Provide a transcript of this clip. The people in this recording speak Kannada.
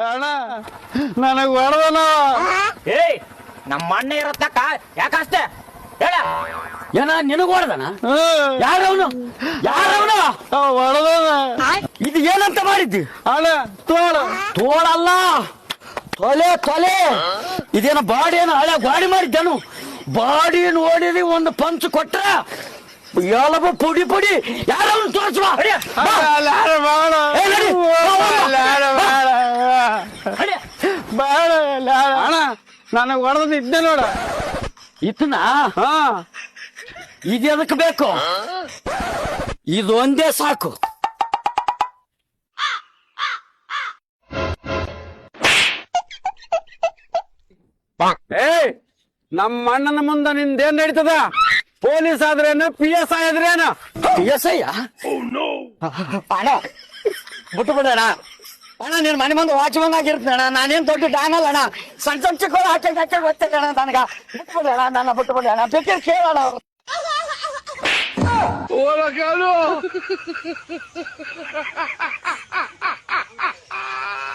ಅಣ್ಣ ನನಗ್ ಹೊಡೆದನ. ಏಯ್ ನಮ್ಮ ಅಣ್ಣ ಇರತ್ತಕ್ಕ ಯಾಕಷ್ಟೇ ಹೇಳ. ಏನ ನಿನಗ್ ಹೊಡೆದನ? ಯಾರವನು ಹೊಡೆದನ. ಇದು ಏನಂತ ಮಾಡಿದ್ದಿ? ಅಣ್ಣ ತೋಳಲ್ಲ, ತೊಲೆ. ಇದೇನ ಬಾಡಿ ಏನ ಹಳೆ ಗಾಡಿ ಮಾಡಿದ್ದೇನು? ಬಾಡಿ ನೋಡಿದಿ ಒಂದು ಪಂಚ್ ಕೊಟ್ರ ಎಲ್ಲಬ ಪುಡಿ ಯಾರವನು ತೋರಿಸುವ. ಅಣ್ಣ ನನಗ್ ಹೊಡೆದ ಇದ್ದೆ ನೋಡ. ಇದನ್ನ ಇದಕ್ಕೆ ಬೇಕು, ಇದೊಂದೇ ಸಾಕು. ನಮ್ಮ ಅಣ್ಣನ ಮುಂದ ನಿಂದೇನ್ ನಡೀತದ? ಪೊಲೀಸ್ ಆದ್ರೇನು, PSI ಆದ್ರೇನು? PSI ಅಣ್ಣ ಬಿಟ್ಟು ಬಿಡೋಣ ಅಣ್ಣ. ನೀನ್ ಮನೆ ಮುಂದೆ ವಾಚ್ಮನ್ ಆಗಿರ್ತೇಣ, ನಾನೇನ್ ದೊಡ್ಡ ಡಾನಲ್ಲ ಅಣ್ಣ. ಸಣ್ಣ ಚಿಕ್ಕ ಹಾಕಿ ಗೊತ್ತಿಲ್ಲ ನನಗ. ಬಿಟ್ಟು ಬಿಡೋಣ, ನನ್ನ ಬಿಟ್ಟು ಬಿಡೋಣ. ಬೇಕಾದ್ರೆ ಕೇಳೋಣ ಅವ್ರು. ಓ